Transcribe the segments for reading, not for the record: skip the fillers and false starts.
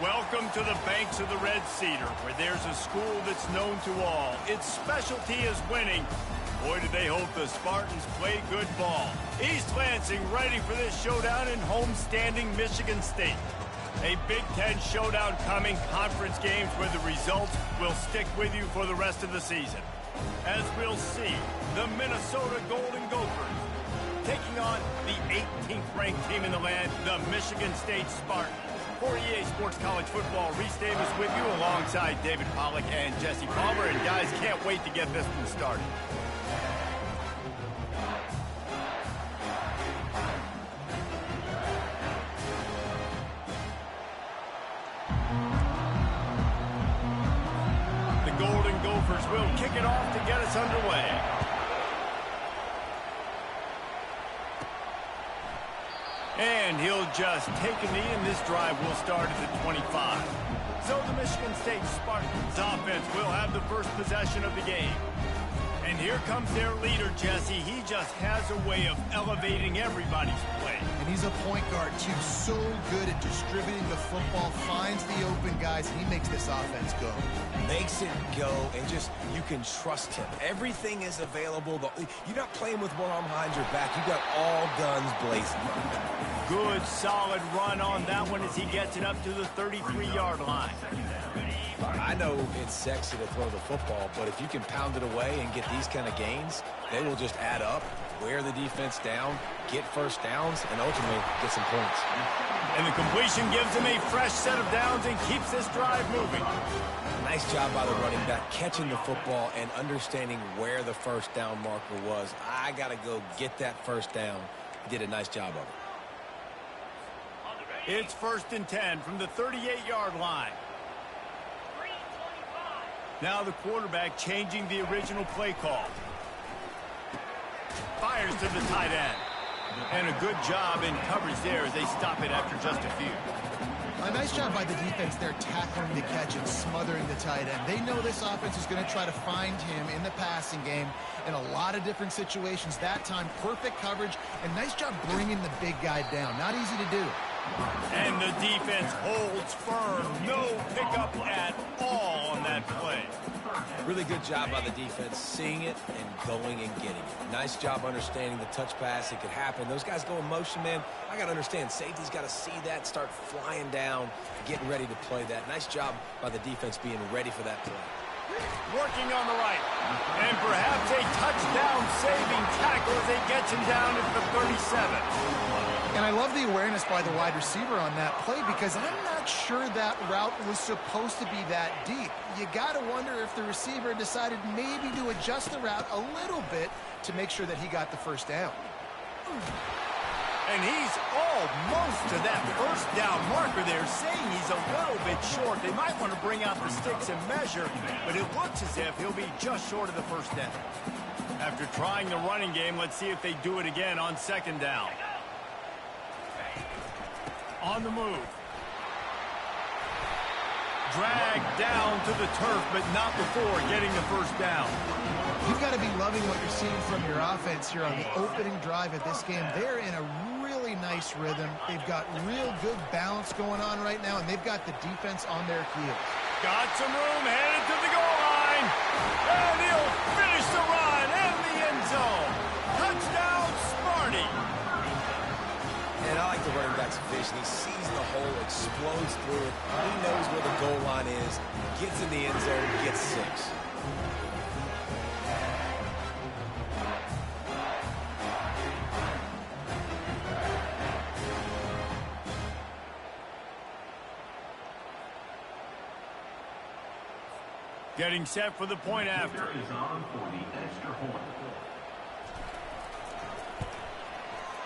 Welcome to the banks of the Red Cedar, where there's a school that's known to all. Its specialty is winning. Boy, do they hope the Spartans play good ball. East Lansing ready for this showdown in homestanding Michigan State. A Big Ten showdown coming, conference games where the results will stick with you for the rest of the season. As we'll see, the Minnesota Golden Gophers taking on the 18th ranked team in the land, the Michigan State Spartans. For EA Sports College Football, Reese Davis with you alongside David Pollack and Jesse Palmer. And guys, can't wait to get this one started. The Golden Gophers will kick it off to get us underway. And he'll just take a knee, and this drive will start at the 25. So the Michigan State Spartans offense will have the first possession of the game. And here comes their leader, Jesse. He just has a way of elevating everybody's play. And he's a point guard, too. So good at distributing the football, finds the open guys, and he makes this offense go. Makes it go, and just, you can trust him. Everything is available. You're not playing with one arm behind your back. You got all guns blazing. Good, solid run on that one as he gets it up to the 33-yard line. I know it's sexy to throw the football, but if you can pound it away and get these kind of gains, they will just add up, wear the defense down, get first downs, and ultimately get some points. And the completion gives him a fresh set of downs and keeps this drive moving. Nice job by the running back, catching the football and understanding where the first down marker was. I got to go get that first down. He did a nice job of it. It's 1st and 10 from the 38-yard line. Now the quarterback changing the original play call. Fires to the tight end. And a good job in coverage there as they stop it after just a few. A nice job by the defense there, tackling the catch and smothering the tight end. They know this offense is going to try to find him in the passing game in a lot of different situations. That time, perfect coverage, and nice job bringing the big guy down. Not easy to do. And the defense holds firm. No pickup at all on that play. Really good job by the defense, seeing it and going and getting it. Nice job understanding the touch pass. It could happen. Those guys go in motion, man. I got to understand, safety's got to see that, start flying down, getting ready to play that. Nice job by the defense being ready for that play. Working on the right. And perhaps a touchdown-saving tackle as they get him down at the 37. And I love the awareness by the wide receiver on that play because I'm not sure that route was supposed to be that deep. You got to wonder if the receiver decided maybe to adjust the route a little bit to make sure that he got the first down. And he's almost to that first down marker there, saying he's a little bit short. They might want to bring out the sticks and measure, but it looks as if he'll be just short of the first down. After trying the running game, let's see if they do it again on 2nd down. On the move. Dragged down to the turf, but not before getting the first down. You've got to be loving what you're seeing from your offense here on the opening drive of this game. They're in a really nice rhythm. They've got real good balance going on right now, and they've got the defense on their heels. Got some room, headed to the goal line. And he'll finish the run in the end zone. Touchdown, Sparty. And I like the running back's vision. He sees the hole, explodes through it. He knows where the goal line is, gets in the end zone, gets 6. Getting set for the point after.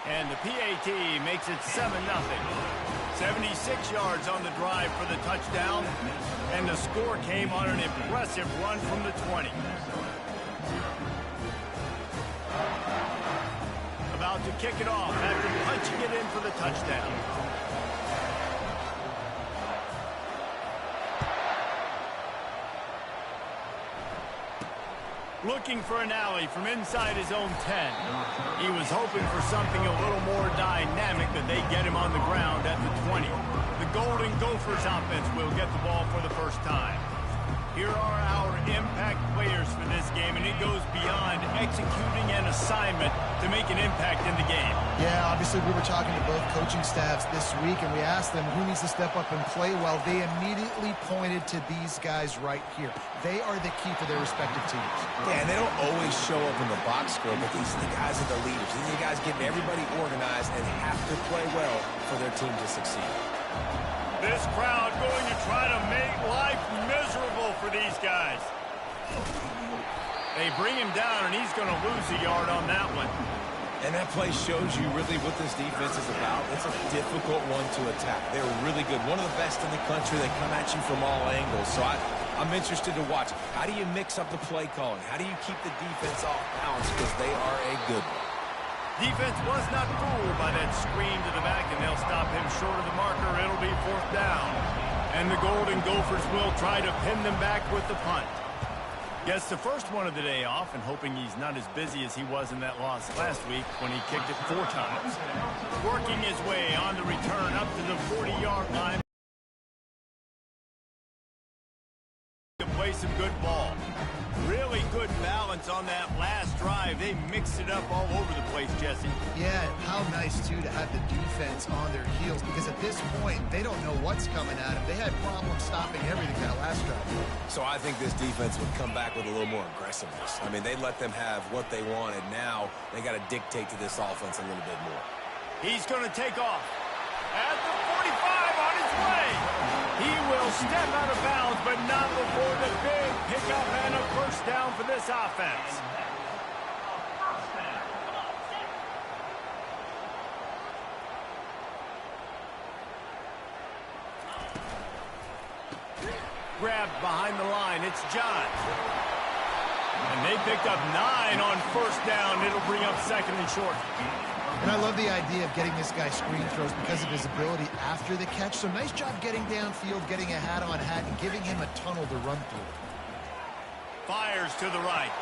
And the PAT makes it 7-0. 76 yards on the drive for the touchdown, and the score came on an impressive run from the 20. About to kick it off after punching it in for the touchdown. Looking for an alley from inside his own 10. He was hoping for something a little more dynamic, but they get him on the ground at the 20. The Golden Gophers offense will get the ball for the first time. Here are our impact players for this game, and it goes beyond executing an assignment to make an impact in the game. Yeah, obviously we were talking to both coaching staffs this week, and we asked them who needs to step up and play well. They immediately pointed to these guys right here. They are the key for their respective teams. Yeah, and they don't always show up in the box score, but these are the guys that are the leaders. These are the guys getting everybody organized and have to play well for their team to succeed. This crowd going to try to make life miserable for these guys. They bring him down, and he's going to lose a yard on that one. And that play shows you really what this defense is about. It's a difficult one to attack. They're really good. One of the best in the country. They come at you from all angles. So I'm interested to watch. How do you mix up the play calling? How do you keep the defense off balance? Because they are a good one. Defense was not fooled by that screen to the back, and they'll stop him short of the marker. It'll be 4th down. And the Golden Gophers will try to pin them back with the punt. Gets the first one of the day off, and hoping he's not as busy as he was in that loss last week when he kicked it 4 times. Working his way on the return up to the 40-yard line. To play some good ball. Really good balance on that last drive. They mixed it up all over the place, Jesse. Yeah, how nice, too, to have the defense on their heels, because at this point, they don't know what's coming at them. They had problems stopping everything that last drive. So I think this defense would come back with a little more aggressiveness. I mean, they let them have what they wanted. Now they got to dictate to this offense a little bit more. He's going to take off. At the 45 on his way. He will step out of bounds, but not before the big pickup and a first down for this offense. Grabbed behind the line. It's Johns. And they picked up 9 on first down. It'll bring up 2nd and short. And I love the idea of getting this guy screen throws because of his ability after the catch. So nice job getting downfield, getting a hat-on-hat, and giving him a tunnel to run through. Fires to the right.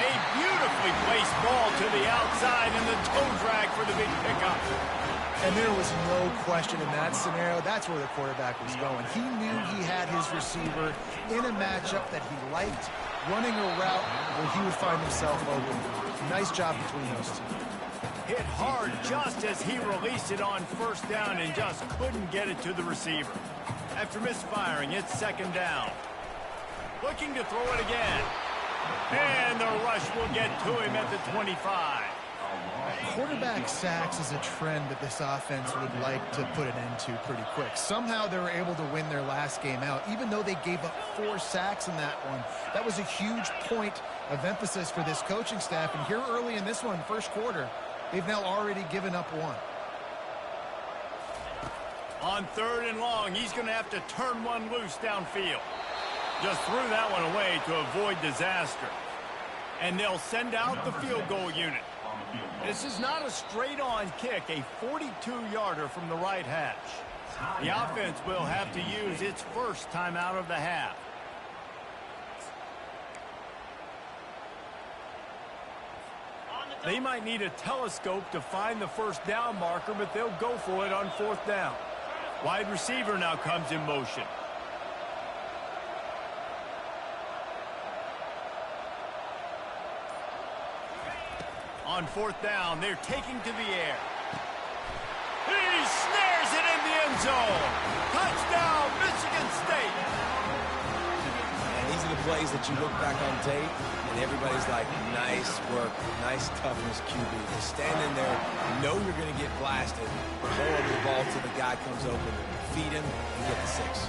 A beautifully placed ball to the outside, and the toe drag for the big pickup. And there was no question in that scenario. That's where the quarterback was going. He knew he had his receiver in a matchup that he liked, running a route where he would find himself open. Nice job between those two. Hit hard just as he released it on first down and just couldn't get it to the receiver. After misfiring, it's 2nd down. Looking to throw it again. And the rush will get to him at the 25. Quarterback sacks is a trend that this offense would like to put an end to pretty quick. Somehow they were able to win their last game out, even though they gave up 4 sacks in that one. That was a huge point of emphasis for this coaching staff. And here early in this one, first quarter, they've now already given up 1. On 3rd and long, he's going to have to turn one loose downfield. Just threw that one away to avoid disaster. And they'll send out the field goal unit. This is not a straight-on kick, a 42-yarder from the right hash. The offense will have to use its first timeout of the half. They might need a telescope to find the first down marker, but they'll go for it on 4th down. Wide receiver now comes in motion. On 4th down, they're taking to the air. He snares it in the end zone. Touchdown, Michigan State. And these are the plays that you look back on tape, and everybody's like, nice work, nice toughness, QB. Just stand in there, know you're going to get blasted, throw over the ball till the guy comes open, feed him, and get the 6.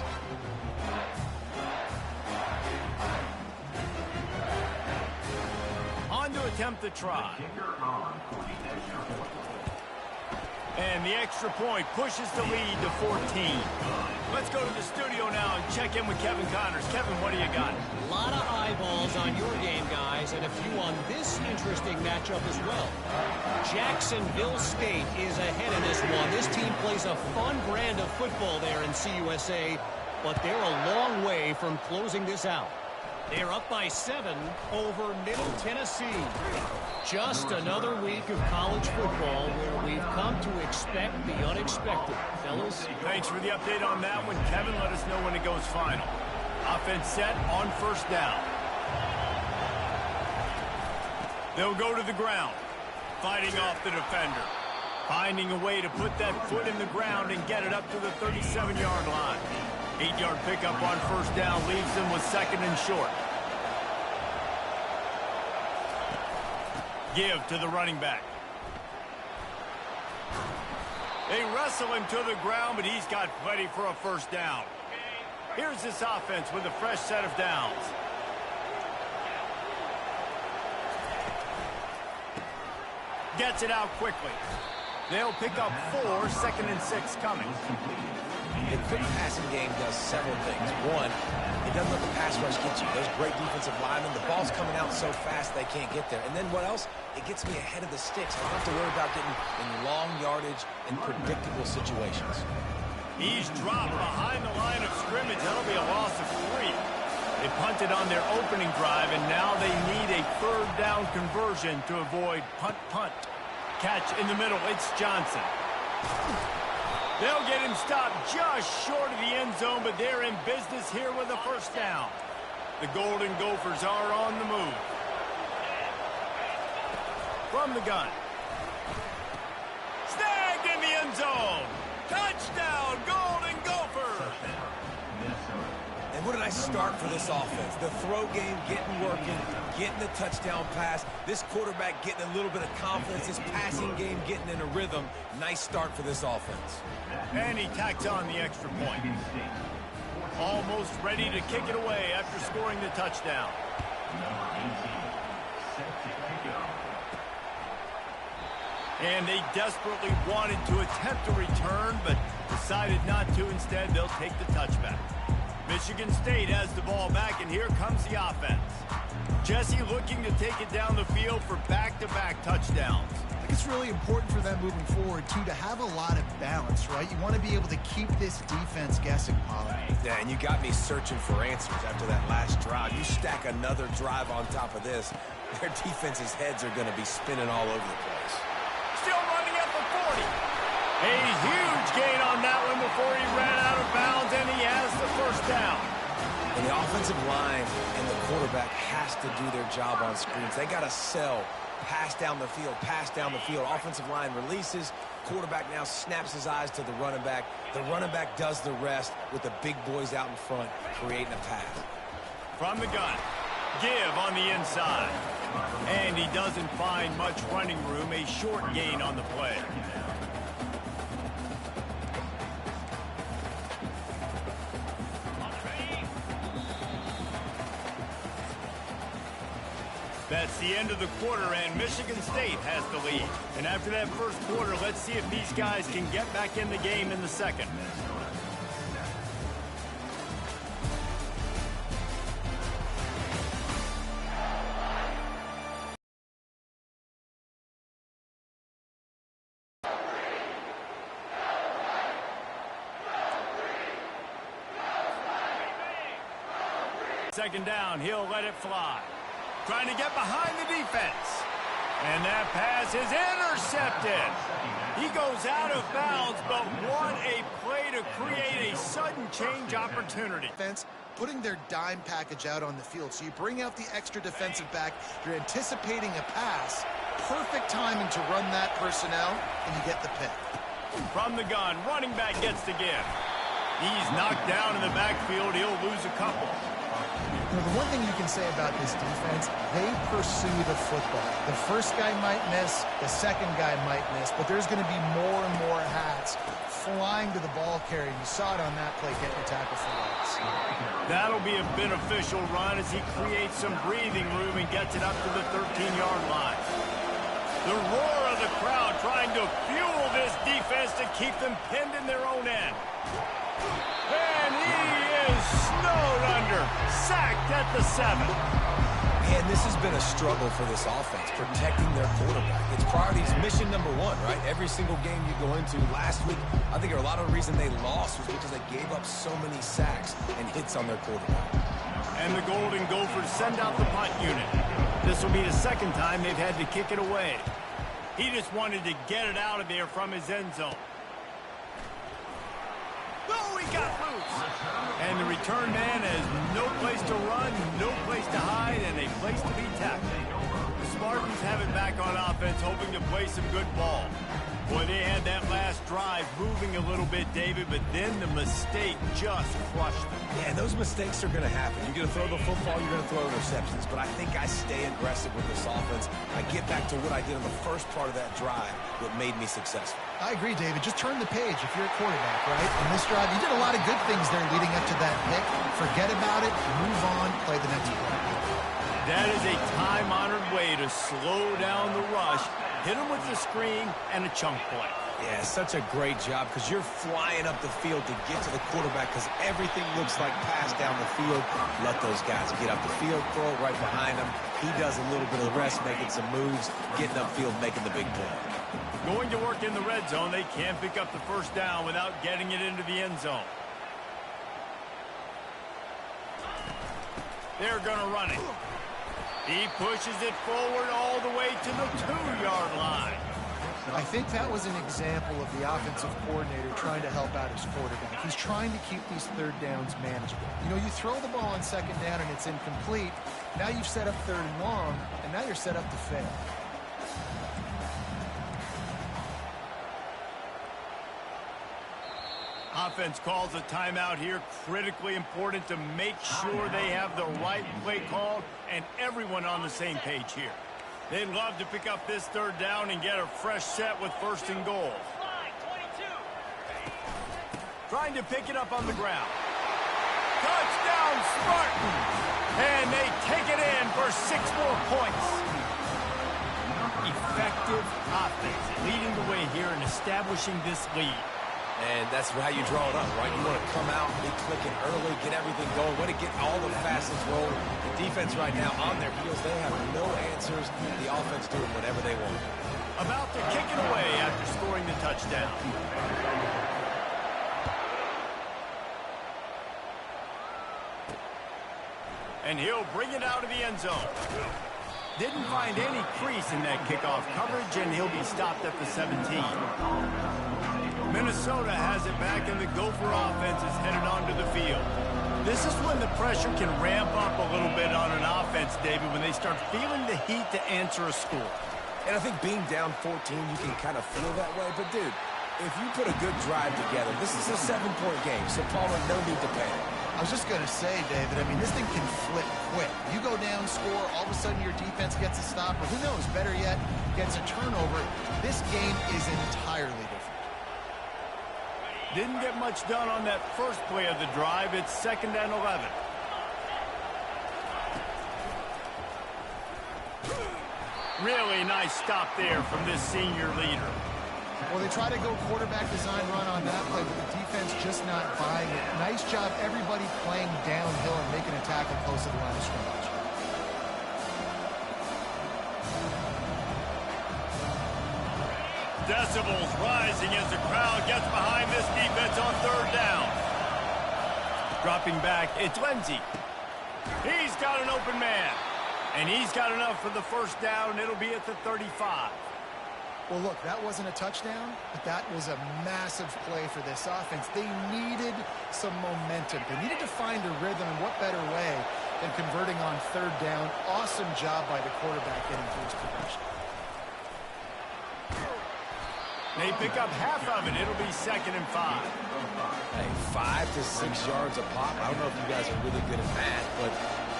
On to attempt the try. And the extra point pushes the lead to 14. Let's go to the studio now and check in with Kevin Connors. Kevin, what do you got? A lot of eyeballs on your game, guys, and a few on this interesting matchup as well. Jacksonville State is ahead in this one. This team plays a fun brand of football there in CUSA, but they're a long way from closing this out. They're up by 7 over Middle Tennessee. Just another week of college football where we've come to expect the unexpected. Fellas? Thanks for the update on that one, Kevin. Let us know when it goes final. Offense set on first down. They'll go to the ground, fighting off the defender. Finding a way to put that foot in the ground and get it up to the 37-yard line. 8-yard pickup on first down leaves them with second and short. Give to the running back. They wrestle him to the ground, but he's got plenty for a first down. Here's this offense with a fresh set of downs. Gets it out quickly. They'll pick up 4, second and 6 coming. A quick passing game does several things. One, it doesn't let the pass rush get you. Those great defensive linemen, the ball's coming out so fast they can't get there. And then what else? It gets me ahead of the sticks. I don't have to worry about getting in long yardage and predictable situations. He's dropped behind the line of scrimmage. That'll be a loss of 3. They punted on their opening drive, and now they need a third down conversion to avoid punt. Catch in the middle. It's Johnson. They'll get him stopped just short of the end zone, but they're in business here with a first down. The Golden Gophers are on the move. From the gun. Snagged in the end zone. Touchdown, Golden Gophers! And what a nice start for this offense. The throw game getting working, getting the touchdown pass. This quarterback getting a little bit of confidence. This passing game getting in a rhythm. Nice start for this offense. And he tacks on the extra point. Almost ready to kick it away after scoring the touchdown. And they desperately wanted to attempt a return, but decided not to. Instead, they'll take the touchback. Michigan State has the ball back, and here comes the offense. Jesse looking to take it down the field for back-to-back touchdowns. I think it's really important for them moving forward, too, to have a lot of balance, right? You want to be able to keep this defense guessing, Pollard. Yeah, and you got me searching for answers after that last drive. You stack another drive on top of this, their defense's heads are going to be spinning all over the place. Still running at the 40. A huge gain on that one before he ran out of bounds, and he has the first down. And the offensive line and the quarterback has to do their job on screens. They got to sell. Pass down the field, pass down the field. Offensive line releases. Quarterback now snaps his eyes to the running back. The running back does the rest with the big boys out in front, creating a pass. From the gun. Give on the inside. And he doesn't find much running room. A short gain on the play. That's the end of the quarter, and Michigan State has the lead. And after that first quarter, let's see if these guys can get back in the game in the second. Second down, he'll let it fly. Trying to get behind the defense. And that pass is intercepted. He goes out of bounds, but what a play to create a sudden change opportunity. Putting their dime package out on the field. So you bring out the extra defensive back. You're anticipating a pass. Perfect timing to run that personnel, and you get the pick. From the gun, running back gets the give. He's knocked down in the backfield. He'll lose a couple. You know, the one thing you can say about this defense, they pursue the football. The first guy might miss, the second guy might miss, but there's going to be more and more hats flying to the ball carrier. You saw it on that play, getting a tackle for loss. That'll be a beneficial run as he creates some breathing room and gets it up to the 13-yard line. The roar of the crowd trying to fuel this defense to keep them pinned in their own end. And he is snowed under. Sacked at the 7. Man, this has been a struggle for this offense, protecting their quarterback. It's priorities mission number one, right? Every single game you go into. Last week, I think a lot of the reason they lost was because they gave up so many sacks and hits on their quarterback. And the Golden Gophers send out the punt unit. This will be the second time they've had to kick it away. He just wanted to get it out of there from his end zone. Oh, he got loose. And the return man has no place to run, no place to hide, and a place to be tackled. The Spartans have it back on offense, hoping to play some good ball. Boy, they had that last drive moving a little bit, David, but then the mistake just crushed them. Yeah, those mistakes are going to happen. You're going to throw the football, you're going to throw interceptions. But I think I stay aggressive with this offense. I get back to what I did in the first part of that drive that made me successful. I agree, David. Just turn the page if you're a quarterback, right? On this drive, you did a lot of good things there leading up to that pick. Forget about it, move on, play the next play. That is a time-honored way to slow down the rush, hit him with the screen, and a chunk play. Yeah, such a great job because you're flying up the field to get to the quarterback because everything looks like pass down the field. Let those guys get up the field, throw it right behind him. He does a little bit of the rest, making some moves, getting upfield, making the big play. Going to work in the red zone, they can't pick up the first down without getting it into the end zone. They're going to run it. He pushes it forward all the way to the 2-yard line. I think that was an example of the offensive coordinator trying to help out his quarterback. He's trying to keep these third downs manageable. You know, you throw the ball on second down and it's incomplete. Now you've set up third and long, and now you're set up to fail. Offense calls a timeout here. Critically important to make sure they have the right play called and everyone on the same page here. They'd love to pick up this third down and get a fresh set with first and goal. Trying to pick it up on the ground. Touchdown, Spartans! And they take it in for 6 more points. Effective offense leading the way here and establishing this lead. And that's how you draw it up, right? You want to come out, be clicking early, get everything going, want to get all the facets rolling. The defense right now on their heels, they have no answers. The offense doing whatever they want. About to kick it away after scoring the touchdown. And he'll bring it out of the end zone. Didn't find any crease in that kickoff coverage, and he'll be stopped at the 17. Minnesota has it back, and the Gopher offense is headed onto the field. This is when the pressure can ramp up a little bit on an offense, David, when they start feeling the heat to answer a score. And I think being down 14, you can kind of feel that way. But, dude, if you put a good drive together, this is a 7-point game, so, Paula, no need to panic. I was just going to say, David, I mean, this thing can flip quick. You go down, score, all of a sudden your defense gets a stop, or who knows, better yet, gets a turnover. This game is entirely different. Didn't get much done on that first play of the drive. It's 2nd and 11. Really nice stop there from this senior leader. Well, they try to go quarterback design run on that play, but the defense just not buying it. Nice job, everybody playing downhill and making a tackle close to the line of scrimmage. Decibels rising as the crowd gets behind this defense on 3rd down. Dropping back, it's Lindsey. He's got an open man. And he's got enough for the first down. It'll be at the 35. Well, look, that wasn't a touchdown, but that was a massive play for this offense. They needed some momentum. They needed to find a rhythm, and what better way than converting on 3rd down. Awesome job by the quarterback getting through his progression. They pick up half of it. It'll be 2nd and 5. Hey, 5 to 6 yards a pop. I don't know if you guys are really good at math, but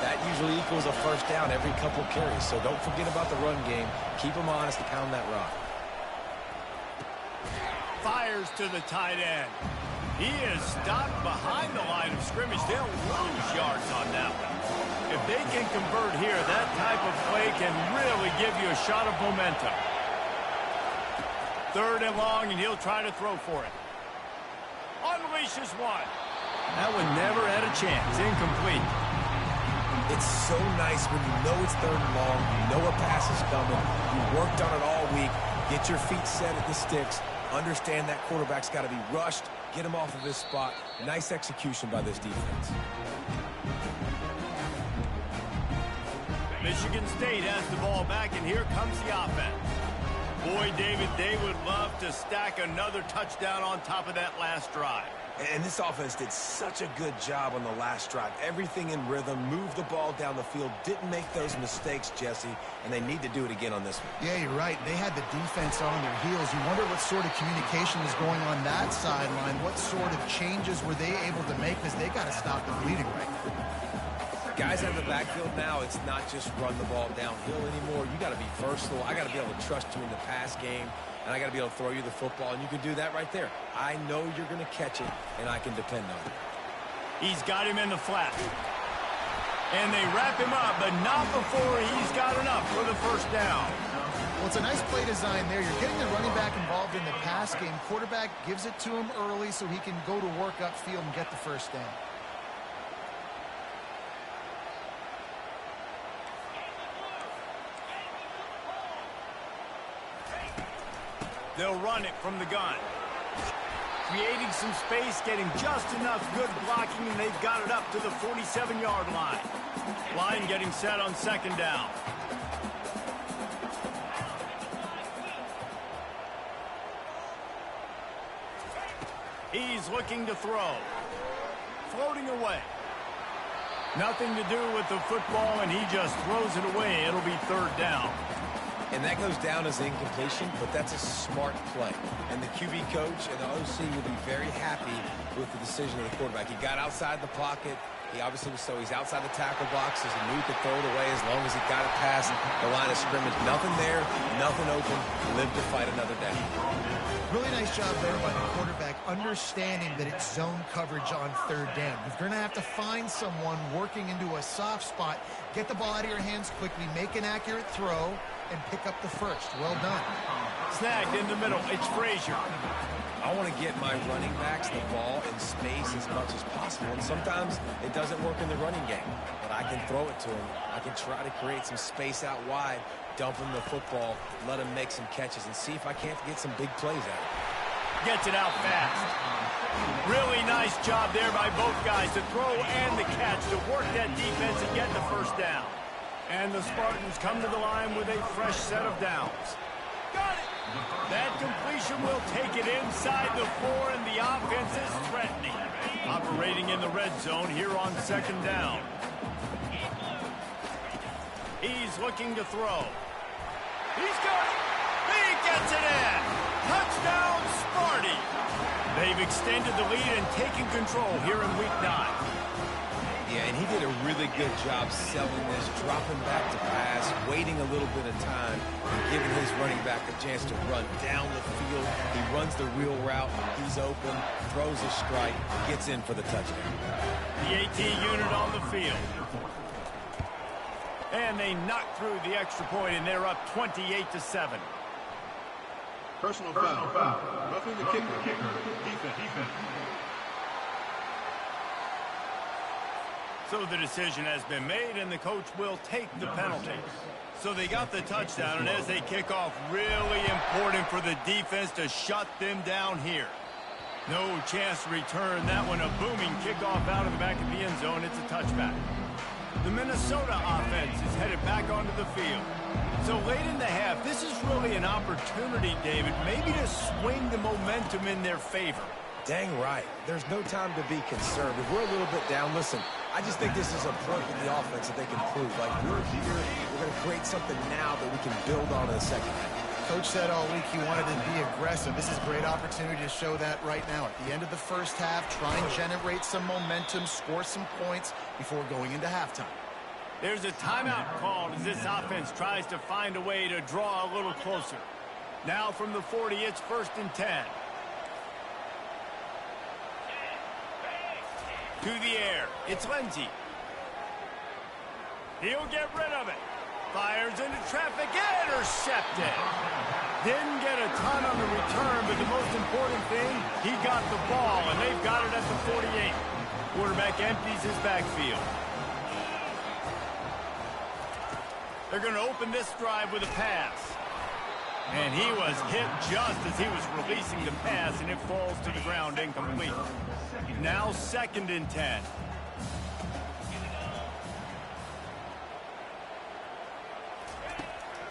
that usually equals a first down every couple carries. So don't forget about the run game. Keep them honest to pound that rock. Fires to the tight end. He is stopped behind the line of scrimmage. They'll lose yards on that one. If they can convert here, that type of play can really give you a shot of momentum. 3rd and long, and he'll try to throw for it. Unleashes one. That one never had a chance. Incomplete. It's so nice when you know it's 3rd and long, you know a pass is coming, you worked on it all week, get your feet set at the sticks, understand that quarterback's got to be rushed, get him off of his spot. Nice execution by this defense. Michigan State has the ball back, and here comes the offense. Boy, David, they would love to stack another touchdown on top of that last drive. And this offense did such a good job on the last drive. Everything in rhythm, moved the ball down the field, didn't make those mistakes, Jesse, and they need to do it again on this one. Yeah, you're right. They had the defense on their heels. You wonder what sort of communication is going on that sideline. What sort of changes were they able to make, because they got to stop the bleeding right now. Guys out of the backfield now, it's not just run the ball downhill anymore. You got to be versatile. I got to be able to trust you in the pass game, and I got to be able to throw you the football, and you can do that right there. I know you're going to catch it, and I can depend on it. He's got him in the flat. And they wrap him up, but not before he's got enough for the 1st down. Well, it's a nice play design there. You're getting the running back involved in the pass game. Quarterback gives it to him early so he can go to work upfield and get the 1st down. They'll run it from the gun. Creating some space, getting just enough good blocking, and they've got it up to the 47-yard line. Line getting set on 2nd down. He's looking to throw. Floating away. Nothing to do with the football, and he just throws it away. It'll be 3rd down. And that goes down as incompletion, but that's a smart play. And the QB coach and the OC will be very happy with the decision of the quarterback. He got outside the pocket. He obviously was he's outside the tackle boxes. He knew he could throw it away as long as he got it past the line of scrimmage. Nothing there, nothing open. Live to fight another day. Really nice job there by the quarterback, understanding that it's zone coverage on 3rd down. You're going to have to find someone working into a soft spot, get the ball out of your hands quickly, make an accurate throw, and pick up the 1st. Well done. Snagged in the middle. It's Frazier. I want to get my running backs the ball in space as much as possible. And sometimes it doesn't work in the running game, but I can throw it to him. I can try to create some space out wide, dump him the football, let him make some catches, and see if I can't get some big plays out of it. Gets it out fast. Really nice job there by both guys to throw and the catch to work that defense and get the 1st down. And the Spartans come to the line with a fresh set of downs. Got it! That completion will take it inside the 4, and the offense is threatening. Operating in the red zone here on 2nd down. He's looking to throw. He's got it! He gets it in! Touchdown, Sparty! They've extended the lead and taken control here in Week 9. Yeah, and he did a really good job selling this, dropping back to pass, waiting a little bit of time, and giving his running back a chance to run down the field. He runs the real route. He's open, throws a strike, gets in for the touchdown. The AT unit on the field. And they knock through the extra point, and they're up 28-7. Personal foul. Roughing the kicker. Defense. So the decision has been made, and the coach will take the penalty. So they got the touchdown, and as they kick off, really important for the defense to shut them down here. No chance to return that one. A booming kickoff out of the back of the end zone. It's a touchback. The Minnesota offense is headed back onto the field. So late in the half, this is really an opportunity, David, maybe to swing the momentum in their favor. Dang right. There's no time to be concerned. If we're a little bit down, listen, I just think this is a point in the offense that they can prove. Like, we're here, we're going to create something now that we can build on in the 2nd half. Coach said all week he wanted to be aggressive. This is a great opportunity to show that right now. At the end of the 1st half, try and generate some momentum, score some points before going into halftime. There's a timeout called as this offense tries to find a way to draw a little closer. Now from the 40, it's 1st and 10. To the air, it's Lindsey. He'll get rid of it. Fires into traffic, intercepted. Didn't get a ton on the return, but the most important thing, he got the ball, and they've got it at the 48. Quarterback empties his backfield. They're going to open this drive with a pass. And he was hit just as he was releasing the pass, and it falls to the ground incomplete. Now 2nd and 10.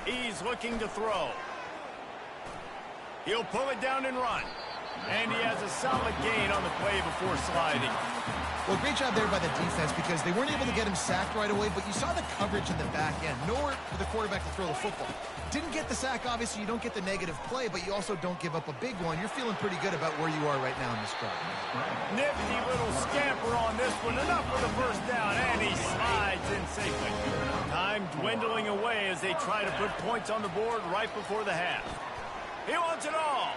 He's looking to throw. He'll pull it down and run. And he has a solid gain on the play before sliding. Well, great job there by the defense because they weren't able to get him sacked right away, but you saw the coverage in the back end. Nowhere for the quarterback to throw the football. Didn't get the sack, obviously. You don't get the negative play, but you also don't give up a big one. You're feeling pretty good about where you are right now in this drive. Nifty little scamper on this one. Enough for the first down, and he slides in safely. Time dwindling away as they try to put points on the board right before the half. He wants it all.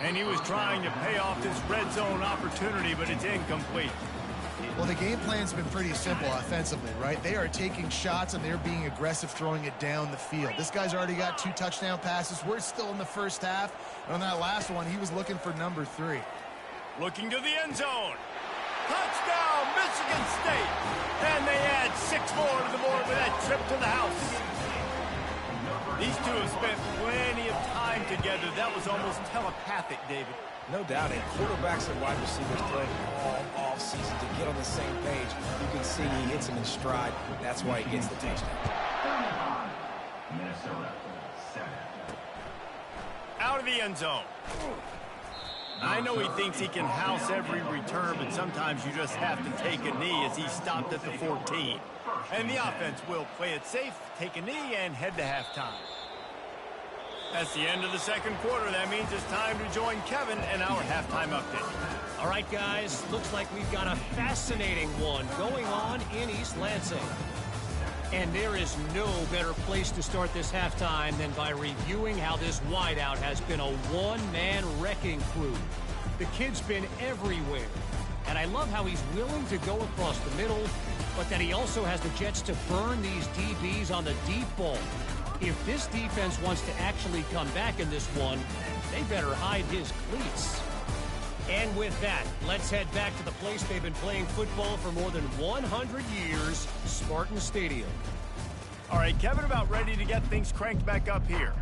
And he was trying to pay off this red zone opportunity, but it's incomplete. Well, the game plan's been pretty simple offensively, right? They are taking shots, and they're being aggressive, throwing it down the field. This guy's already got 2 touchdown passes. We're still in the first half. And on that last one, he was looking for number 3. Looking to the end zone. Touchdown, Michigan State. And they add 6 more to the board with that trip to the house. These two have spent plenty of time together. That was almost telepathic, David. No doubt, and quarterbacks and wide receivers playing all offseason to get on the same page. You can see he hits him in stride. That's why he gets the touchdown. Minnesota, 7. Out of the end zone. I know he thinks he can house every return, but sometimes you just have to take a knee as he stopped at the 14. And the offense will play it safe, take a knee, and head to halftime. That's the end of the 2nd quarter. That means it's time to join Kevin and our halftime update. All right, guys, looks like we've got a fascinating one going on in East Lansing. And there is no better place to start this halftime than by reviewing how this wideout has been a one-man wrecking crew. The kid's been everywhere. And I love how he's willing to go across the middle, but that he also has the jets to burn these DBs on the deep ball. If this defense wants to actually come back in this one, they better hide his cleats. And with that, let's head back to the place they've been playing football for more than 100 years, Spartan Stadium. All right, Kevin, about ready to get things cranked back up here.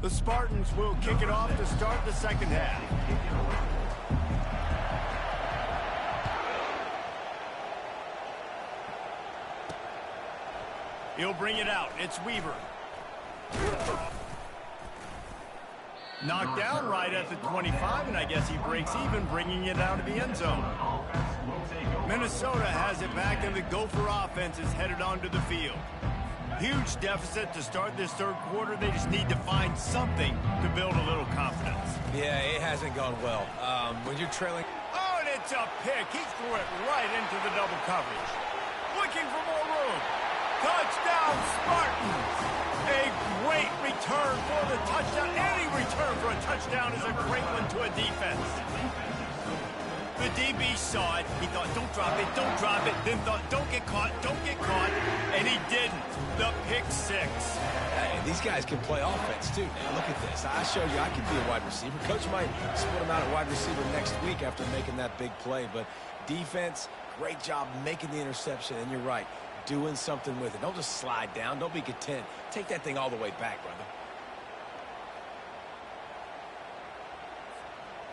The Spartans will kick it off to start the 2nd half. He'll bring it out. It's Weaver. Knocked down right at the 25, and I guess he breaks even, bringing it out of the end zone. Minnesota has it back, and the Gopher offense is headed onto the field. Huge deficit to start this third quarter. They just need to find something to build a little confidence. Yeah, it hasn't gone well. When you're trailing... Oh, and it's a pick. He threw it right into the double coverage. Looking for more room. Touchdown, Spartans! A great return for the touchdown. Any return for a touchdown is a great one to a defense. The DB saw it. He thought, don't drop it, don't drop it. Then thought, don't get caught, and he didn't. The pick six. Hey, these guys can play offense, too. Now, look at this. I showed you I can be a wide receiver. Coach might split him out at wide receiver next week after making that big play. But defense, great job making the interception. And you're right, doing something with it. Don't just slide down. Don't be content. Take that thing all the way back, brother.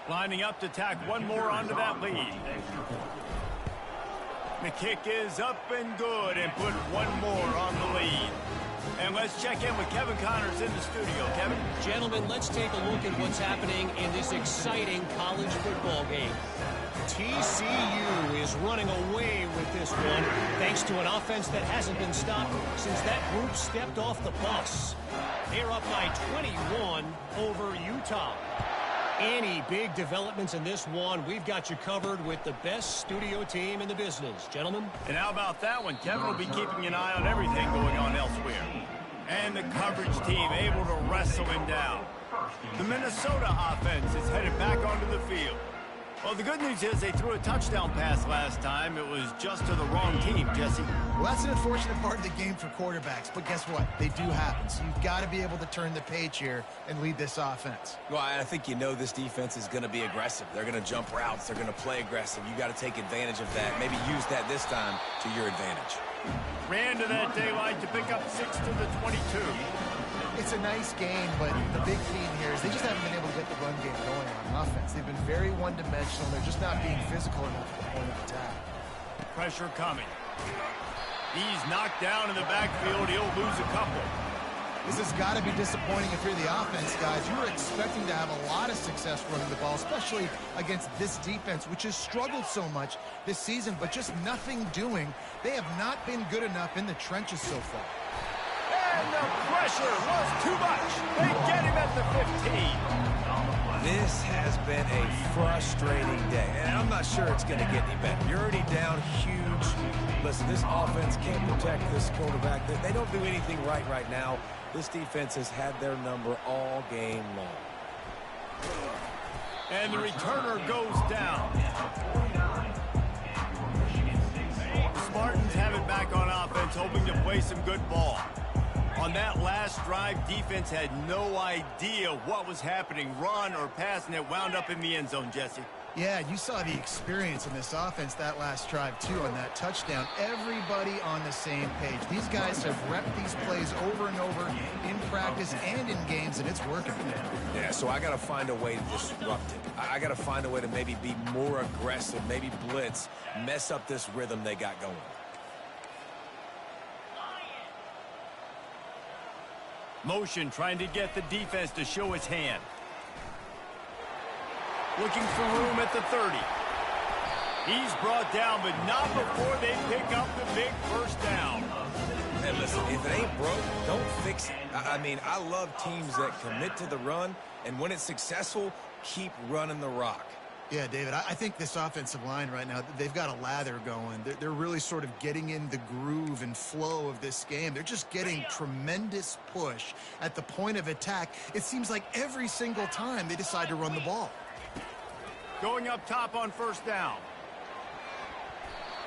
Lining up to tack one more onto that lead. The kick is up and good, and put one more on the lead. And let's check in with Kevin Connors in the studio. Kevin? Gentlemen, let's take a look at what's happening in this exciting college football game. TCU is running away with this one, thanks to an offense that hasn't been stopped since that group stepped off the bus. They're up by 21 over Utah. Any big developments in this one, we've got you covered with the best studio team in the business. Gentlemen? And how about that one? Kevin will be keeping an eye on everything going on elsewhere. And the coverage team able to wrestle him down. The Minnesota offense is headed back onto the field. Well, the good news is they threw a touchdown pass last time. It was just to the wrong team, Jesse. Well, that's an unfortunate part of the game for quarterbacks, but guess what? They do happen, so you've got to be able to turn the page here and lead this offense. Well, I think you know this defense is going to be aggressive. They're going to jump routes. They're going to play aggressive. You got to take advantage of that. Maybe use that this time to your advantage. Ran to that daylight to pick up 6 to the 22. It's a nice game, but the big theme here is they just haven't been able to get the run game going on offense. They've been very one-dimensional. They're just not being physical enough at the point of attack. Pressure coming. He's knocked down in the backfield. He'll lose a couple. This has got to be disappointing if you're the offense, guys. You're expecting to have a lot of success running the ball, especially against this defense, which has struggled so much this season, but just nothing doing. They have not been good enough in the trenches so far. And the pressure was too much. They get him at the 15. This has been a frustrating day, and I'm not sure it's going to get any better. You're already down huge. Listen, this offense can't protect this quarterback. They don't do anything right now. This defense has had their number all game long. And the returner goes down. The Spartans have it back on offense, hoping to play some good ball. On that last drive, defense had no idea what was happening, run or pass, and it wound up in the end zone, Jesse. Yeah, you saw the experience in this offense that last drive, too, on that touchdown. Everybody on the same page. These guys have repped these plays over and over in practice and in games, and it's working for them. Yeah, so I got to find a way to disrupt it. I got to find a way to maybe be more aggressive, maybe blitz, mess up this rhythm they got going. Motion trying to get the defense to show its hand. Looking for room at the 30. He's brought down, but not before they pick up the big first down. And listen, if it ain't broke, don't fix it. I mean, I love teams that commit to the run, and when it's successful, keep running the rock. Yeah, David, I think this offensive line right now, they've got a lather going. They're really sort of getting in the groove and flow of this game. They're just getting tremendous push at the point of attack. It seems like every single time they decide to run the ball. Going up top on first down.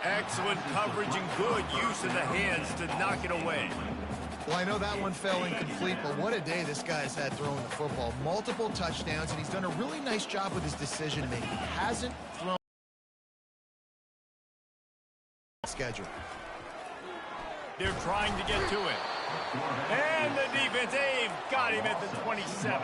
Excellent coverage and good use of the hands to knock it away. Well, I know that one fell incomplete, but what a day this guy's had throwing the football. Multiple touchdowns, and he's done a really nice job with his decision-making. He hasn't thrown schedule. They're trying to get to it. And the defense, they've got him at the 27.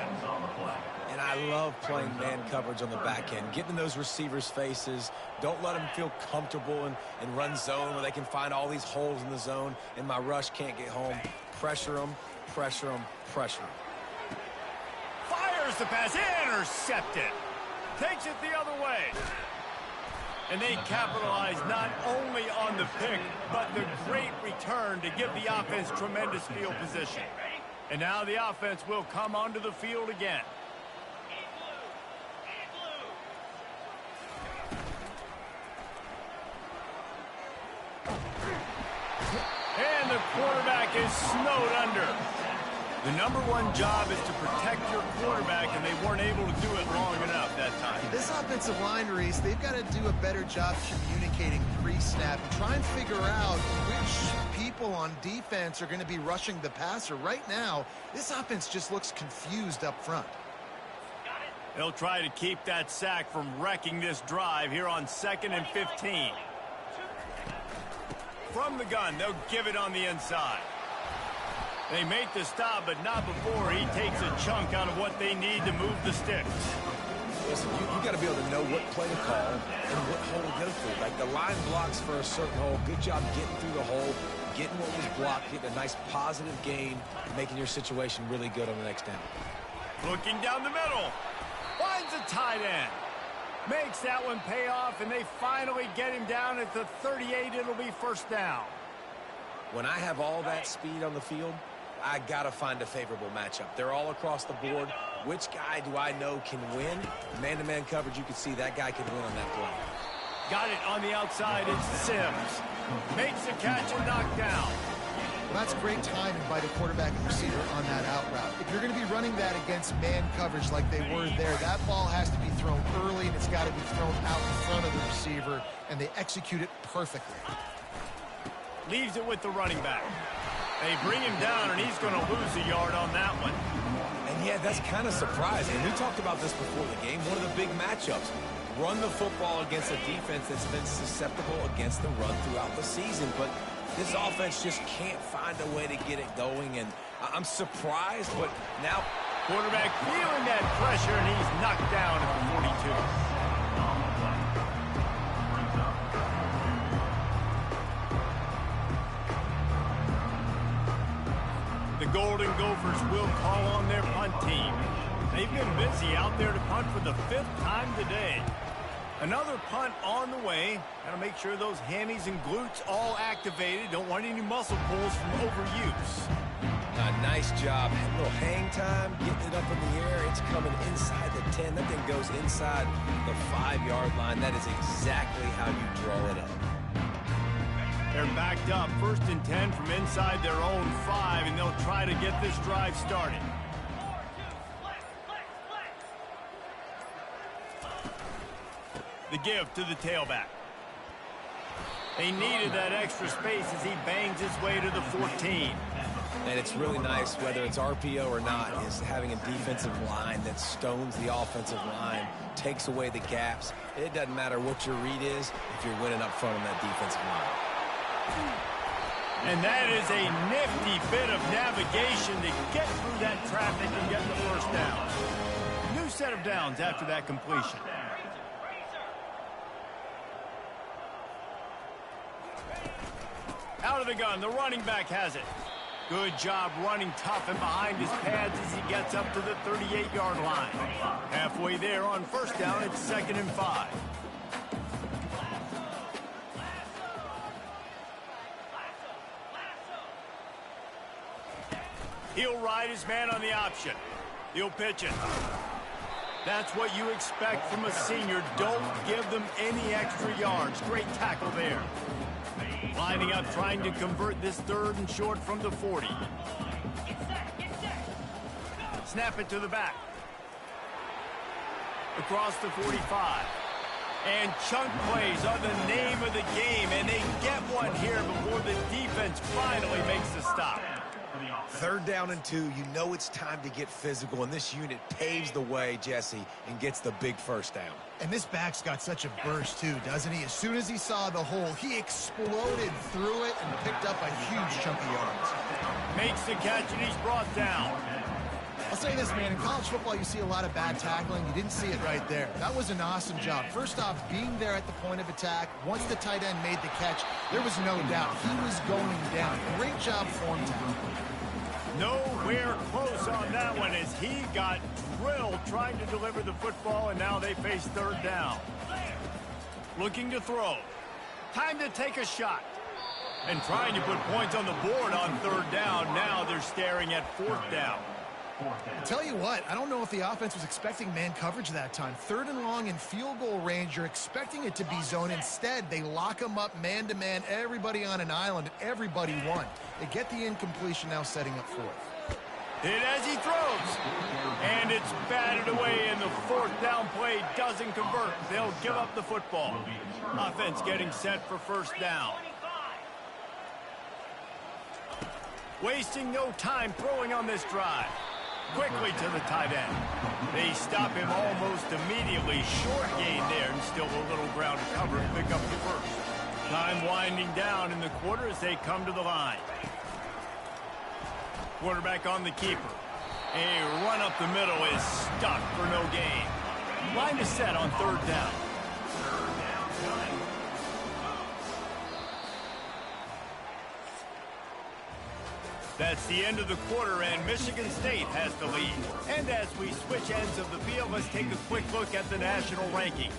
And I love playing man coverage on the back end, getting in those receivers' faces. Don't let them feel comfortable and run zone where they can find all these holes in the zone and my rush can't get home. Pressure them, pressure them, pressure them. Fires the pass, intercepted. Takes it the other way. And they capitalize not only on the pick, but the great return to give the offense tremendous field position. And now the offense will come onto the field again. And the quarterback is snowed under. The '1 job is to protect your quarterback, and they weren't able to do it long enough that time. This offensive line, Reese, they've got to do a better job communicating pre-snap and try and figure out which people on defense are going to be rushing the passer. Right now, this offense just looks confused up front. They'll try to keep that sack from wrecking this drive here on 2nd and 15. From the gun, they'll give it on the inside. They make the stop, but not before he takes a chunk out of what they need to move the sticks. Listen, you got to be able to know what play to call and what hole to go through. Like the line blocks for a certain hole. Good job getting through the hole, getting what was blocked, getting a nice positive gain, making your situation really good on the next down. Looking down the middle. Finds a tight end. Makes that one pay off, and they finally get him down at the 38. It'll be first down. When I have all that speed on the field, I got to find a favorable matchup. They're all across the board. Which guy do I know can win? Man-to-man coverage, you can see that guy can win on that play. Got it on the outside. It's Sims. Makes the catch and knocked down. Well, that's great timing by the quarterback and receiver on that out route. If you're going to be running that against man coverage like they were there, that ball has to be thrown early, and it's got to be thrown out in front of the receiver, and they execute it perfectly. Leaves it with the running back. They bring him down, and he's going to lose a yard on that one. And yeah, that's kind of surprising. We talked about this before the game. One of the big matchups. Run the football against a defense that's been susceptible against the run throughout the season. But this offense just can't find a way to get it going. And I'm surprised, but now quarterback feeling that pressure, and he's knocked down at the 42. The Golden Gophers will call on their punt team. They've been busy out there to punt for the 5th time today. Another punt on the way. Got to make sure those hammies and glutes all activated. Don't want any muscle pulls from overuse. Nice job. A little hang time, getting it up in the air. It's coming inside the 10. That thing goes inside the 5-yard line. That is exactly how you draw it up. They're backed up, 1st and 10 from inside their own 5, and they'll try to get this drive started. The give to the tailback. They needed that extra space as he bangs his way to the 14. And it's really nice, whether it's RPO or not, is having a defensive line that stones the offensive line, takes away the gaps. It doesn't matter what your read is if you're winning up front on that defensive line. And that is a nifty bit of navigation to get through that traffic and get the first down. New set of downs after that completion. Out of the gun, the running back has it. Good job running tough and behind his pads as he gets up to the 38-yard line. Halfway there on first down, it's 2nd and 5. He'll ride his man on the option. He'll pitch it. That's what you expect from a senior. Don't give them any extra yards. Great tackle there. Lining up, trying to convert this 3rd and short from the 40. Snap it to the back. Across the 45. And chunk plays are the name of the game, and they get one here before the defense finally makes the stop. Third down and 2, you know it's time to get physical, and this unit paves the way, Jesse, and gets the big first down. And this back's got such a burst, too, doesn't he? As soon as he saw the hole, he exploded through it and picked up a huge chunk of yards. Makes the catch, and he's brought down. I'll say this, man, in college football, you see a lot of bad tackling. You didn't see it right there. That was an awesome job. First off, being there at the point of attack. Once the tight end made the catch, there was no doubt he was going down. Great job form time. Nowhere close on that one as he got drilled trying to deliver the football, and now they face third down. Looking to throw. Time to take a shot. And trying to put points on the board on third down. Now they're staring at fourth down. I'll tell you what, I don't know if the offense was expecting man coverage that time. Third and long in field goal range, you're expecting it to be zone. Instead, they lock them up man-to-man, everybody on an island, and everybody won. They get the incompletion, now setting up fourth. Hit as he throws. And it's batted away, and the fourth down play doesn't convert. They'll give up the football. Offense getting set for first down. Wasting no time throwing on this drive. Quickly to the tight end. They stop him almost immediately. Short gain there and still a little ground to cover and pick up the first. Time winding down in the quarter as they come to the line. Quarterback on the keeper. A run up the middle is stuck for no gain. Line is set on third down. That's the end of the quarter, and Michigan State has the lead. And as we switch ends of the field, let's take a quick look at the national rankings.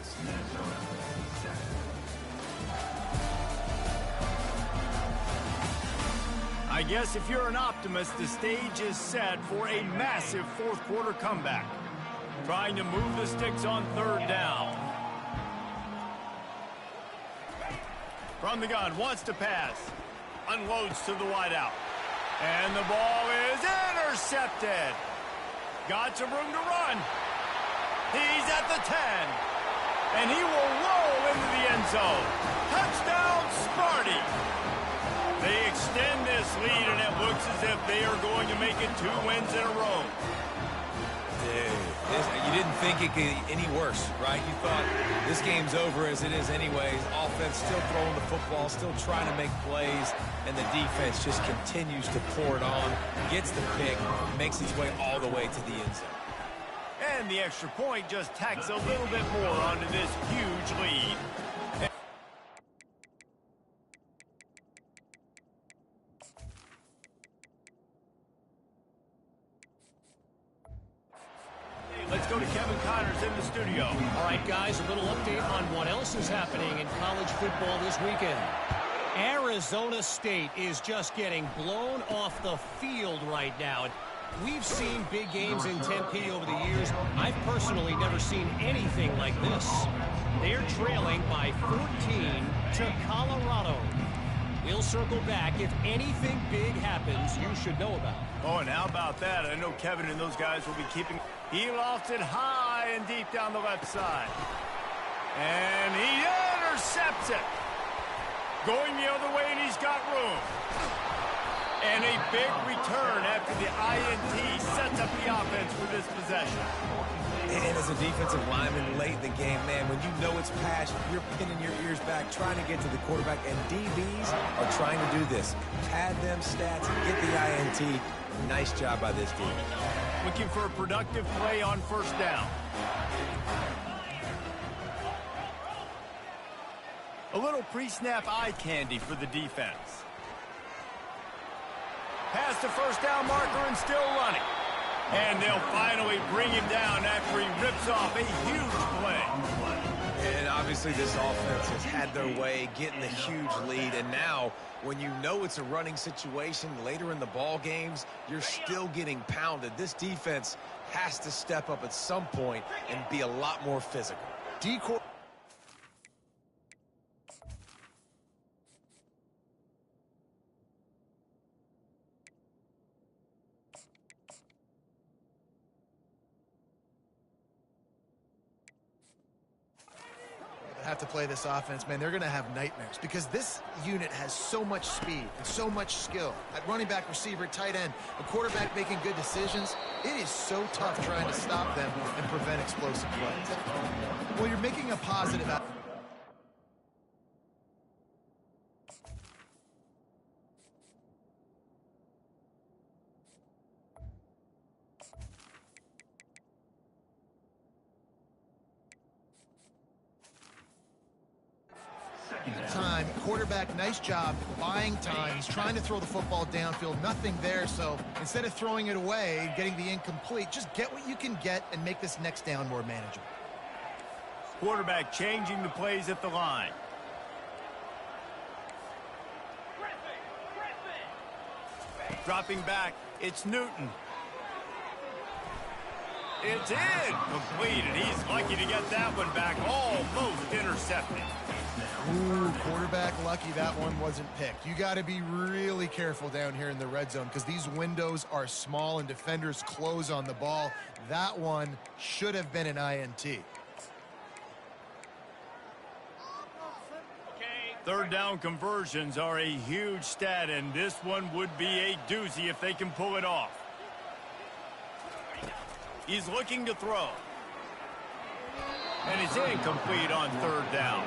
I guess if you're an optimist, the stage is set for a massive fourth quarter comeback. Trying to move the sticks on third down. From the gun, wants to pass. Unloads to the wideout. And the ball is intercepted. Got some room to run. He's at the 10. And he will roll into the end zone. Touchdown, Sparty. They extend this lead, and it looks as if they are going to make it 2 wins in a row. You didn't think it could get any worse, right? You thought this game's over as it is anyways. Offense still throwing the football, still trying to make plays, and the defense just continues to pour it on, gets the pick, makes its way all the way to the end zone. And the extra point just tacks a little bit more onto this huge lead. Let's go to Kevin Connors in the studio. All right, guys, a little update on what else is happening in college football this weekend. Arizona State is just getting blown off the field right now. We've seen big games in Tempe over the years. I've personally never seen anything like this. They're trailing by 14 to Colorado. We'll circle back. If anything big happens, you should know about it. Oh, and how about that? I know Kevin and those guys will be keeping... He lofts it high and deep down the left side. And he intercepts it. Going the other way, and he's got room. And a big return after the INT sets up the offense for this possession. And as a defensive lineman late in the game, man, when you know it's passed, you're pinning your ears back, trying to get to the quarterback, and DBs are trying to do this. Pad them stats, get the INT. Nice job by this team. Looking for a productive play on first down. A little pre-snap eye candy for the defense. Past the first down marker and still running. And they'll finally bring him down after he rips off a huge play. And obviously this offense has had their way, getting the huge lead. And now, when you know it's a running situation later in the ball games, you're still getting pounded. This defense has to step up at some point and be a lot more physical. Decoy. have to play this offense, man, they're going to have nightmares because this unit has so much speed and so much skill. At running back, receiver, tight end, a quarterback making good decisions, it is so tough trying to stop them and prevent explosive plays. Well, you're making a positive out. Time, quarterback, nice job buying time. He's trying to throw the football downfield, nothing there, so instead of throwing it away and getting the incomplete, just get what you can get and make this next down more manageable. Quarterback changing the plays at the line. Dropping back, it's Newton. It's in, complete, and he's lucky to get that one back, almost intercepted. Ooh, quarterback lucky that one wasn't picked. You got to be really careful down here in the red zone because these windows are small and defenders close on the ball. That one should have been an INT. Third down conversions are a huge stat, and this one would be a doozy if they can pull it off. He's looking to throw. And it's incomplete on third down.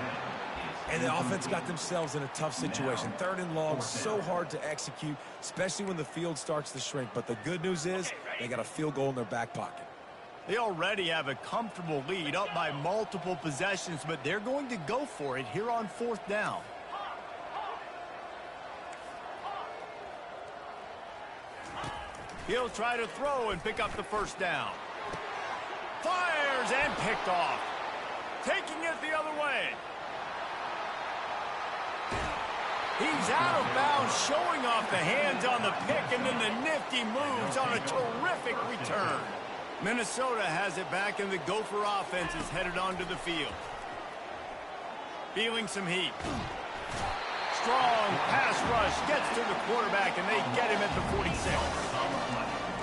And the offense got themselves in a tough situation. Third and long, so hard to execute, especially when the field starts to shrink. But the good news is they got a field goal in their back pocket. They already have a comfortable lead, up by multiple possessions, but they're going to go for it here on fourth down. He'll try to throw and pick up the first down. Fires and picked off. Taking it the other way. He's out of bounds, showing off the hands on the pick, and then the nifty moves on a terrific return. Minnesota has it back, and the Gopher offense is headed onto the field. Feeling some heat. Strong pass rush gets to the quarterback, and they get him at the 46.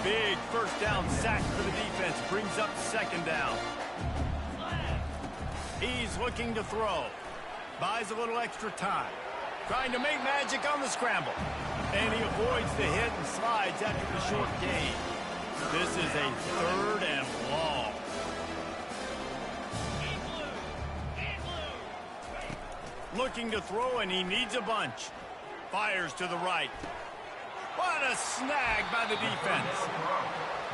Big first down sack for the defense, brings up second down. He's looking to throw. Buys a little extra time. Trying to make magic on the scramble. And he avoids the hit and slides after the short gain. This is a third and long. Looking to throw, and he needs a bunch. Fires to the right. What a snag by the defense.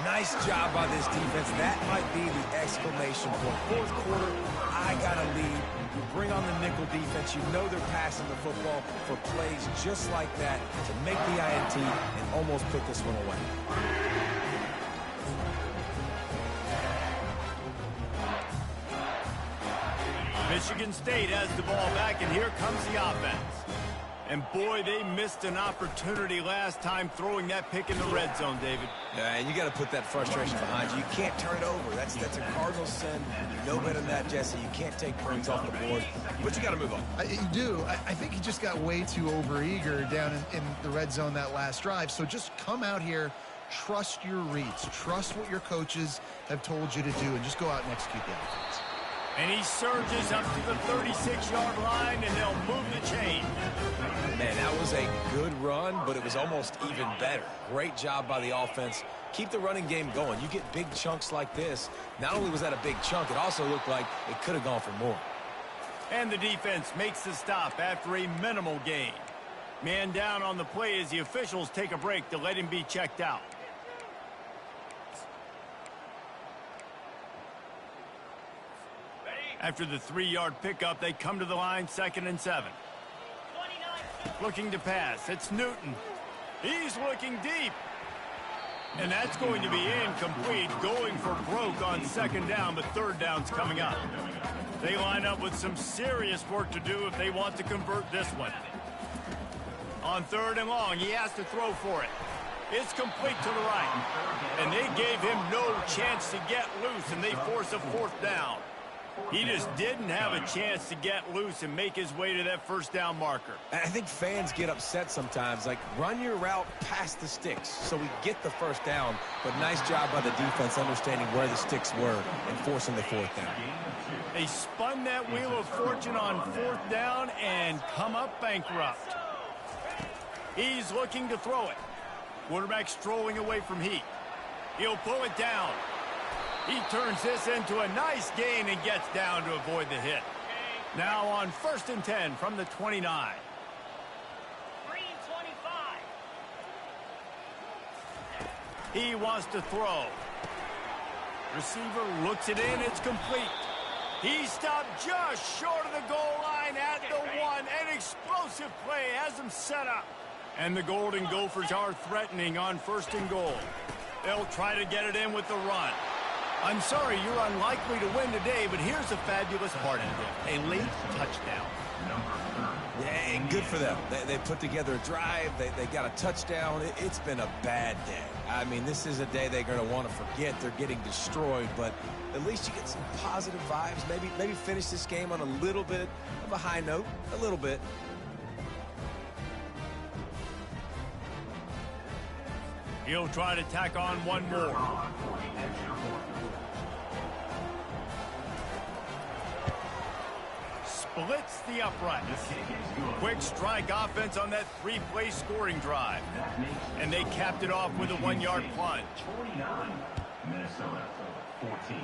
Nice job by this defense. That might be the exclamation point. Fourth quarter, I got a lead. You bring on the nickel defense. You know they're passing the football for plays just like that to make the INT and almost put this one away. Michigan State has the ball back, and here comes the offense. And boy, they missed an opportunity last time throwing that pick in the red zone, David. Yeah, and you got to put that frustration behind you. You can't turn it over. That's a cardinal sin. You know better than that, Jesse. You can't take points off the board, but you got to move on. You do. I think he just got way too overeager down in the red zone that last drive. So just come out here, trust your reads, trust what your coaches have told you to do, and just go out and execute the offense. And he surges up to the 36-yard line, and they'll move the chain. Man, that was a good run, but it was almost even better. Great job by the offense. Keep the running game going. You get big chunks like this. Not only was that a big chunk, it also looked like it could have gone for more. And the defense makes the stop after a minimal gain. Man down on the play as the officials take a break to let him be checked out. After the 3-yard pickup, they come to the line, 2nd and 7. Looking to pass. It's Newton. He's looking deep. And that's going to be incomplete, going for broke on 2nd down, but 3rd down's coming up. They line up with some serious work to do if they want to convert this one. On 3rd and long, he has to throw for it. It's complete to the right. And they gave him no chance to get loose, and they force a 4th down. He just didn't have a chance to get loose and make his way to that first down marker. I think fans get upset sometimes. Like, run your route past the sticks so we get the first down. But nice job by the defense understanding where the sticks were and forcing the fourth down. They spun that wheel of fortune on fourth down and come up bankrupt. He's looking to throw it. Quarterback strolling away from heat. He'll pull it down. He turns this into a nice gain and gets down to avoid the hit. Now on 1st and 10 from the 29. 3-25. He wants to throw. Receiver looks it in. It's complete. He stopped just short of the goal line at the 1. An explosive play has him set up. And the Golden Gophers are threatening on 1st and goal. They'll try to get it in with the run. I'm sorry you're unlikely to win today, but here's a fabulous part of it. A late touchdown. Yeah, and good for them. They put together a drive. They got a touchdown. It's been a bad day. I mean, this is a day they're going to want to forget. They're getting destroyed, but at least you get some positive vibes. Maybe finish this game on a little bit of a high note. A little bit. He'll try to tack on one more. Splits the upright. Quick strike offense on that 3-play scoring drive. And they capped it off with a 1-yard plunge. 49, Minnesota, 14.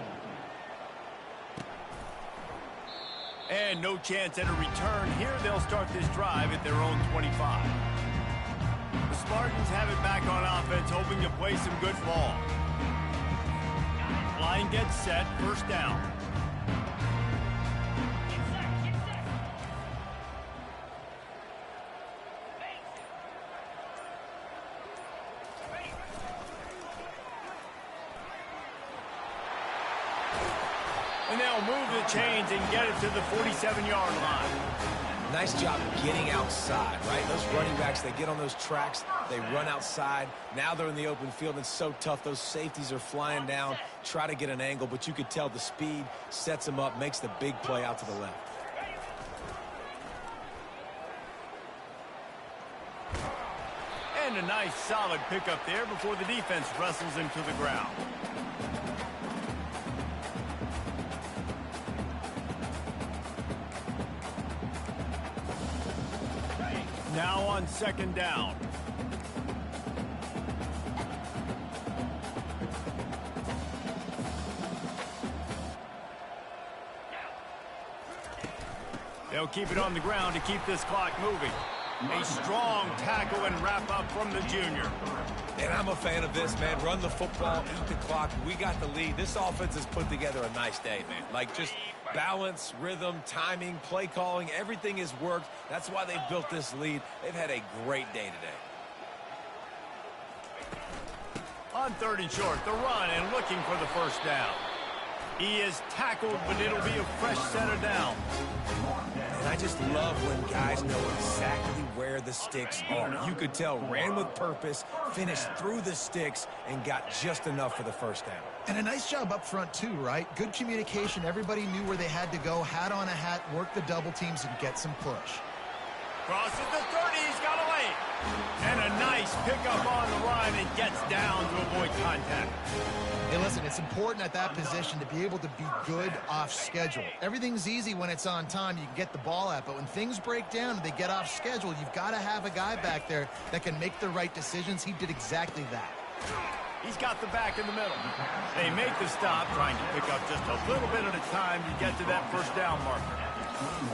And no chance at a return. Here they'll start this drive at their own 25. The Spartans have it back on offense, hoping to play some good ball. Line gets set, 1st down. And they'll move the chains and get it to the 47-yard line. Nice job getting outside, right? Those running backs, they get on those tracks, they run outside. Now they're in the open field. It's so tough. Those safeties are flying down, try to get an angle, but you could tell the speed sets them up, makes the big play out to the left. And a nice solid pickup there before the defense wrestles him to the ground. Now on 2nd down. They'll keep it on the ground to keep this clock moving. A strong tackle and wrap up from the junior. And I'm a fan of this, man. Run the football, eat the clock. We got the lead. This offense has put together a nice day, man. Like, just balance, rhythm, timing, play calling, everything has worked. That's why they've built this lead. They've had a great day today. On 3rd and short, the run and looking for the 1st down. He is tackled, but it'll be a fresh set of downs. And I just love when guys know exactly where the sticks are. You could tell, ran with purpose, finished through the sticks, and got just enough for the 1st down. And a nice job up front, too, right? Good communication. Everybody knew where they had to go, hat on a hat, work the double teams, and get some push. Crosses the 30, he's got away. And a nice pickup on the run and gets down to avoid contact. Hey, listen, it's important at that position to be able to be good off schedule. Everything's easy when it's on time. You can get the ball out, but when things break down and they get off schedule, you've got to have a guy back there that can make the right decisions. He did exactly that. He's got the back in the middle. They make the stop, trying to pick up just a little bit at a time to get to that 1st down marker.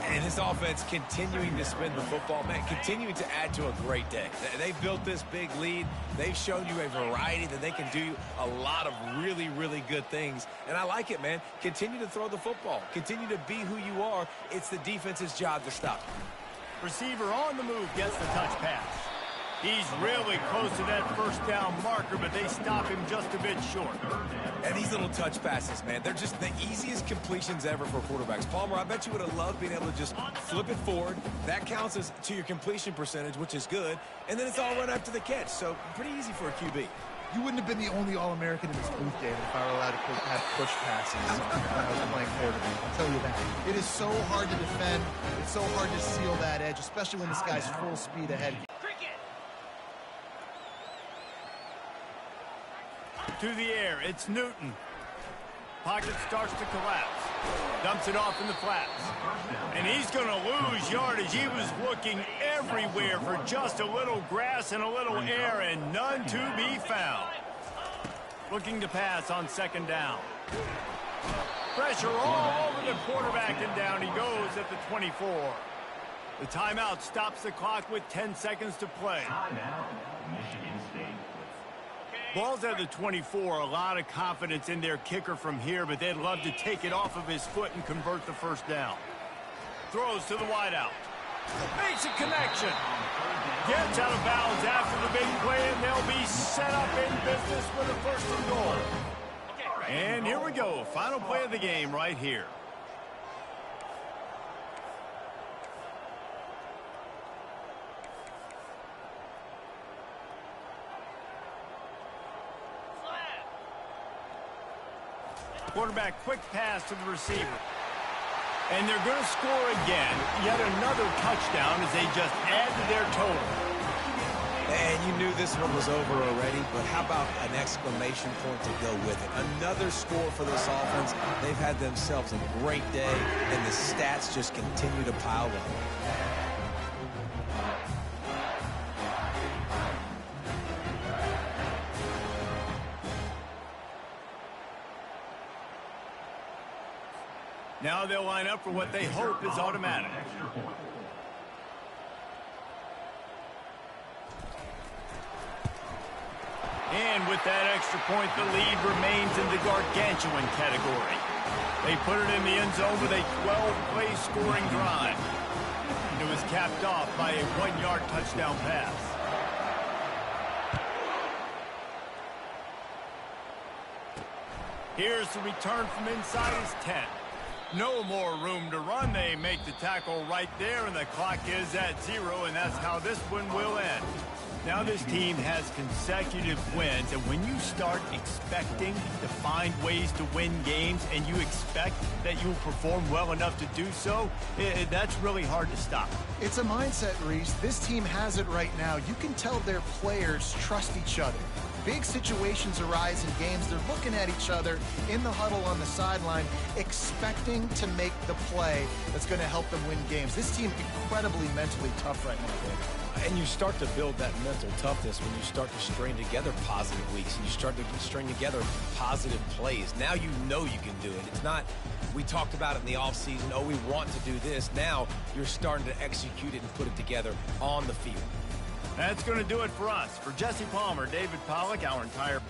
And this offense continuing to spin the football, man, continuing to add to a great day. They've built this big lead. They've shown you a variety that they can do a lot of really, really good things. And I like it, man. Continue to throw the football. Continue to be who you are. It's the defense's job to stop. Receiver on the move gets the touch pass. He's really close to that 1st down marker, but they stop him just a bit short. And these little touch passes, man, they're just the easiest completions ever for quarterbacks. Palmer, I bet you would have loved being able to just flip it forward. That counts as to your completion percentage, which is good. And then it's all run after the catch, so pretty easy for a QB. You wouldn't have been the only All-American in this booth, David, if I were allowed to have push passes when I was playing quarterback. I'll tell you that. It is so hard to defend. It's so hard to seal that edge, especially when this guy's full speed ahead. To the air, it's Newton. Pocket starts to collapse. Dumps it off in the flats. And he's going to lose yardage. He was looking everywhere for just a little grass and a little air, and none to be found. Looking to pass on second down. Pressure all over the quarterback, and down he goes at the 24. The timeout stops the clock with 10 seconds to play. Michigan State. Ball's at the 24. A lot of confidence in their kicker from here, but they'd love to take it off of his foot and convert the first down. Throws to the wideout. Makes a connection. Gets out of bounds after the big play, and they'll be set up in business with a first and goal. And here we go. Final play of the game right here. Quarterback, quick pass to the receiver. And they're going to score again. Yet another touchdown as they just add to their total. And you knew this one was over already, but how about an exclamation point to go with it? Another score for this offense. They've had themselves a great day, and the stats just continue to pile up. Now they'll line up for what they hope is automatic. And with that extra point, the lead remains in the gargantuan category. They put it in the end zone with a 12-play scoring drive. It was capped off by a 1-yard touchdown pass. Here's the return from inside his 10. No more room to run. They make the tackle right there, and the clock is at 0, and that's how this one will end. Now this team has consecutive wins, and when you start expecting to find ways to win games and you expect that you'll perform well enough to do so, that's really hard to stop. It's a mindset, Reese. This team has it right now. You can tell their players trust each other. Big situations arise in games. They're looking at each other in the huddle on the sideline, expecting to make the play that's going to help them win games. This team incredibly mentally tough right now, Dave. And you start to build that mental toughness when you start to string together positive weeks and you start to string together positive plays. Now you know you can do it. It's not, we talked about it in the offseason, oh, we want to do this. Now you're starting to execute it and put it together on the field. That's going to do it for us. For Jesse Palmer, David Pollack, our entire